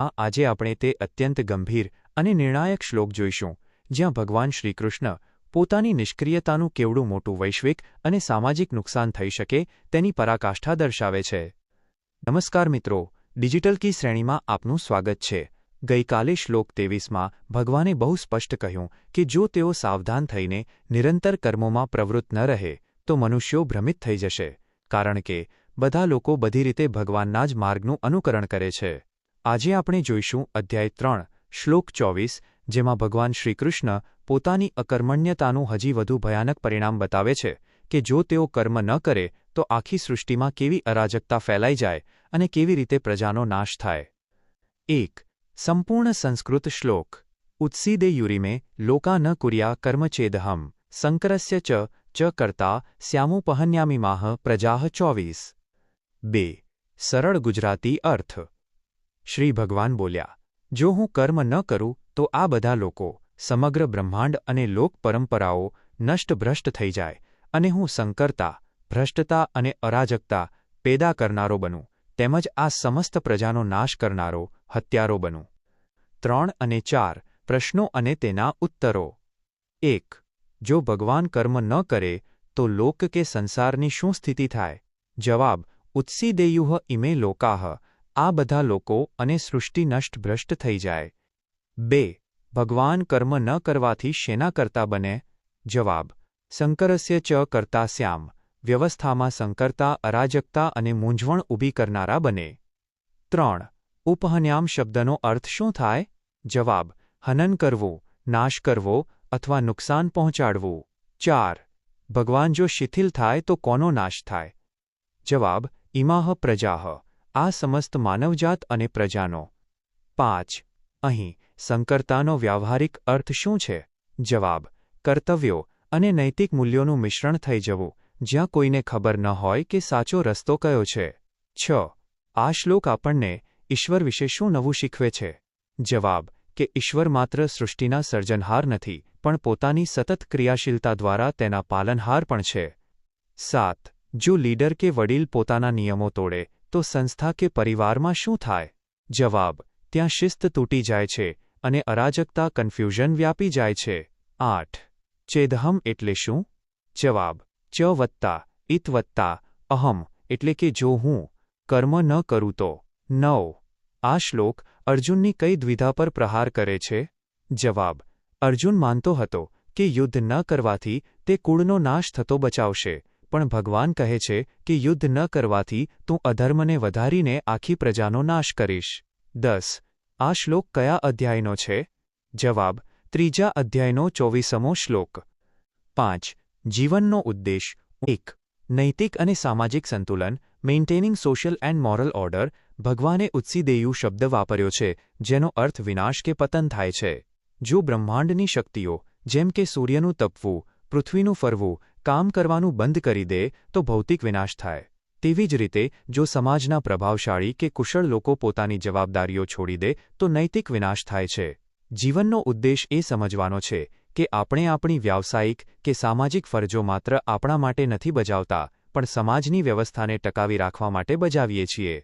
આજે આપણે તે અત્યંત ગંભીર અને નિર્ણાયક શ્લોક જોઈશું જ્યાં ભગવાન શ્રીકૃષ્ણ પોતાની નિષ્ક્રિયતાનું કેવડું મોટું વૈશ્વિક અને સામાજિક નુકસાન થઈ શકે તેની પરાકાષ્ઠા દર્શાવે છે। નમસ્કાર મિત્રો, ડિજિટલ કી શ્રેણીમાં આપનું સ્વાગત છે। ગઈકાલે શ્લોક 23માં ભગવાને બહુ સ્પષ્ટ કહ્યું કે જો તેઓ સાવધાન થઈને નિરંતર કર્મોમાં પ્રવૃત્ત ન રહે તો મનુષ્યો ભ્રમિત થઈ જશે, કારણ કે બધા લોકો બધી રીતે ભગવાનના જ માર્ગનું અનુકરણ કરે છે। આજે આપણે જોઈશું અધ્યાય 3 શ્લોક 24, જેમાં ભગવાન શ્રીકૃષ્ણ પોતાની અકર્મણ્યતાનું હજી વધુ ભયાનક પરિણામ બતાવે છે કે જો તેઓ કર્મ ન કરે તો આખી સૃષ્ટિમાં કેવી અરાજકતા ફેલાઈ જાય અને કેવી રીતે પ્રજાનો નાશ થાય। 1. સંપૂર્ણ સંસ્કૃત શ્લોક। ઉત્સીદે યુરિમે લોકા ન કુર્યા કર્મચેદહમ શંકરસ્ય ચ કર્તા સ્યામુપહન્યામિમાહ પ્રજાહ 24। 2. સરળ ગુજરાતી અર્થ। શ્રી ભગવાન બોલ્યા, જો હું કર્મ ન કરું તો આ બધા લોકો, સમગ્ર બ્રહ્માંડ અને લોક પરંપરાઓ નષ્ટભ્રષ્ટ થઈ જાય અને હું સંકરતા, ભ્રષ્ટતા અને અરાજકતા પેદા કરનારો બનું, તેમજ આ સમસ્ત પ્રજાનો નાશ કરનારો, હત્યારો બનું। 3 અને 4 પ્રશ્નો અને તેના ઉત્તરો। 1. જો ભગવાન કર્મ ન કરે તો લોક કે સંસારની શું સ્થિતિ થાય? જવાબ: ઉત્સીદેયુઃ ઇમે લોકાઃ, આ બધા લોકો અને સૃષ્ટિ નષ્ટભ્રષ્ટ થઈ જાય। 2. ભગવાન કર્મ ન કરવાથી શેના કરતા બને? જવાબ: શંકરસ્ય ચ કર્તા સ્યામ, વ્યવસ્થામાં સંકરતા, અરાજકતા અને મૂંઝવણ ઊભી કરનારા બને। 3. ઉપહન્યામ શબ્દનો અર્થ શું થાય? જવાબ: હનન કરવું, નાશ કરવો અથવા નુકસાન પહોંચાડવું। 4. ભગવાન જો શિથિલ થાય તો કોનો નાશ થાય? જવાબ: ઇમાહ પ્રજાહ, આ સમસ્ત માનવજાત અને પ્રજાનો। 5. અહીં સંકરતાનો વ્યાવહારિક અર્થ શું છે? જવાબ: કર્તવ્યો અને નૈતિક મૂલ્યોનું મિશ્રણ થઈ જવું, જ્યાં કોઈને ખબર ન હોય કે સાચો રસ્તો કયો છે। 6. આ શ્લોક આપણને ઈશ્વર વિશે શું નવું શીખવે છે? જવાબ: કે ઈશ્વર માત્ર સૃષ્ટિના સર્જનહાર નથી, પણ પોતાની સતત ક્રિયાશીલતા દ્વારા તેના પાલનહાર પણ છે। 7. જો લીડર કે વડીલ પોતાના નિયમો તોડે તો સંસ્થા કે પરિવારમાં શું થાય? જવાબ: ત્યાં શિસ્ત તૂટી જાય છે અને અરાજકતા, કન્ફ્યુઝન વ્યાપી જાય છે। 8. ચેદહમ એટલે શું? જવાબ: ચ વત્તા ઇત વત્તા અહમ, એટલે કે જો હું કર્મ ન કરું તો। 9. આ શ્લોક અર્જુનની કઈ દ્વિધા પર પ્રહાર કરે છે? જવાબ: અર્જુન માનતો હતો કે યુદ્ધ ન કરવાથી તે કુળનો નાશ થતો બચાવશે, પણ ભગવાન કહે છે કે યુદ્ધ ન કરવાથી તું અધર્મને વધારીને આખી પ્રજાનો નાશ કરીશ। 10. આ શ્લોક કયા અધ્યાયનો છે? જવાબ: 3જા અધ્યાયનો 24મો શ્લોક। 5. જીવનનો ઉદ્દેશ। 1. નૈતિક અને સામાજિક સંતુલન, મેઇન્ટેનિંગ સોશિયલ એન્ડ મોરલ ઓર્ડર। ભગવાને ઉત્સીદેયુ શબ્દ વાપર્યો છે, જેનો અર્થ વિનાશ કે પતન થાય છે। જો બ્રહ્માંડની શક્તિઓ, જેમ કે સૂર્યનું તપવું, પૃથ્વીનું ફરવું, કામ કરવાનું બંધ કરી દે તો ભૌતિક વિનાશ થાય। તેવી જ રીતે જો સમાજના પ્રભાવશાળી કે કુશળ લોકો પોતાની જવાબદારીઓ છોડી દે તો નૈતિક વિનાશ થાય છે। જીવનનો ઉદ્દેશ એ સમજવાનો છે કે આપણે આપણી વ્યાવસાયિક કે સામાજિક ફરજો માત્ર આપણા માટે નથી બજાવતા, પણ સમાજની વ્યવસ્થાને ટકાવી રાખવા માટે બજાવીએ છીએ।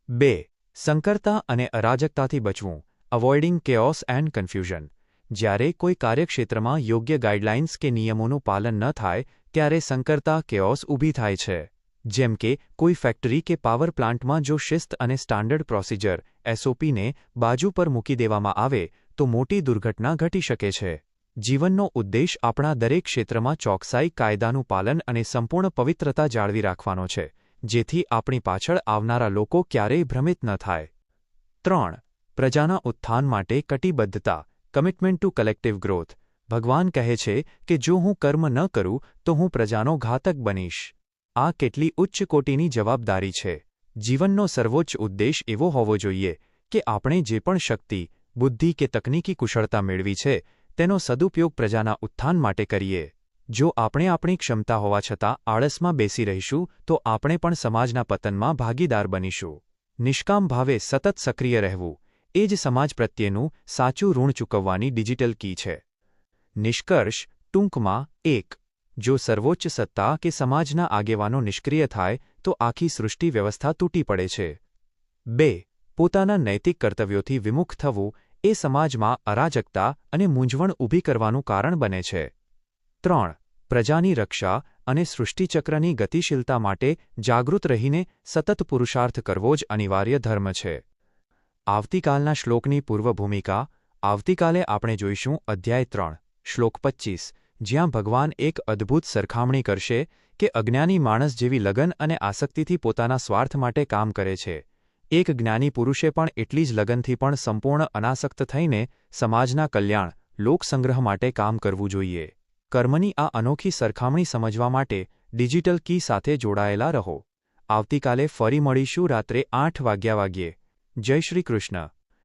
2. સંકરતા અને અરાજકતાથી બચવું, અવોઇડિંગ કેઓસ એન્ડ કન્ફ્યુઝન। જ્યારે કોઈ કાર્યક્ષેત્રમાં યોગ્ય ગાઇડલાઇન્સ કે નિયમોનું પાલન ન થાય ત્યારે સંકરતા, કેઓસ ઊભી થાય છે। જેમ કે કોઈ ફેક્ટરી કે પાવર પ્લાન્ટમાં જો શિસ્ત અને સ્ટાન્ડર્ડ પ્રોસિજર SOPને બાજુ પર મૂકી દેવામાં આવે તો મોટી દુર્ઘટના ઘટી શકે છે। જીવનનો ઉદ્દેશ આપણા દરેક ક્ષેત્રમાં ચોકસાઈ, કાયદાનું પાલન અને સંપૂર્ણ પવિત્રતા જાળવી રાખવાનો છે, જેથી આપણી પાછળ આવનારા લોકો ક્યારેય ભ્રમિત ન થાય। 3. પ્રજાના ઉત્થાન માટે કટિબદ્ધતા, કમિટમેન્ટ ટુ કલેક્ટિવ ગ્રોથ। ભગવાન કહે છે કે જો હું કર્મ ન કરું તો હું પ્રજાનો ઘાતક બનીશ। આ કેટલી ઉચ્ચ કોટીની જવાબદારી છે। જીવનનો સર્વોચ્ચ ઉદ્દેશ એવો હોવો જોઈએ કે આપણે જે પણ શક્તિ, બુદ્ધિ કે તકનીકી કુશળતા મેળવી છે તેનો સદુપયોગ પ્રજાના ઉત્થાન માટે કરીએ। જો આપણે આપણી ક્ષમતા હોવા છતાં આળસમાં બેસી રહીશું તો આપણે પણ સમાજના પતનમાં ભાગીદાર બનીશું। નિષ્કામ ભાવે સતત સક્રિય રહેવું, એ જ સમાજ પ્રત્યેનું સાચું ઋણ ચૂકવવાની ડિજિટલ કી છે। નિષ્કર્ષ ટૂંકમાં: 1. જો સર્વોચ્ચ સત્તા કે સમાજના આગેવાનો નિષ્ક્રિય થાય તો આખી સૃષ્ટિ વ્યવસ્થા તૂટી પડે છે। 2. પોતાના નૈતિક કર્તવ્યોથી વિમુખ થવું એ સમાજમાં અરાજકતા અને મૂંઝવણ ઊભી કરવાનું કારણ બને છે. 3. પ્રજાની રક્ષા અને સૃષ્ટિચક્રની ગતિશીલતા માટે જાગૃત રહીને સતત પુરુષાર્થ કરવો જ અનિવાર્ય ધર્મ છે. આવતીકાલના શ્લોકની પૂર્વભૂમિકા. આવતીકાલે આપણે જોઈશું અધ્યાય 3, શ્લોક 25, જ્યાં ભગવાન એક અદ્ભુત સરખામણી કરશે કે અજ્ઞાની માણસ જેવી લગન અને આસક્તિથી પોતાના સ્વાર્થ માટે કામ કરે છે, એક જ્ઞાની પુરુષે પણ એટલી જ લગનથી પણ સંપૂર્ણ અનાસક્ત થઈને સમાજના કલ્યાણ, લોકસંગ્રહ માટે કામ કરવું જોઈએ. કર્મની આ અનોખી સરખામણી સમજવા માટે ડિજિટલ કી સાથે જોડાયેલા રહો. આવતીકાલે ફરી મળીશું રાત્રે 8 વાગ્યે. જય શ્રી કૃષ્ણ.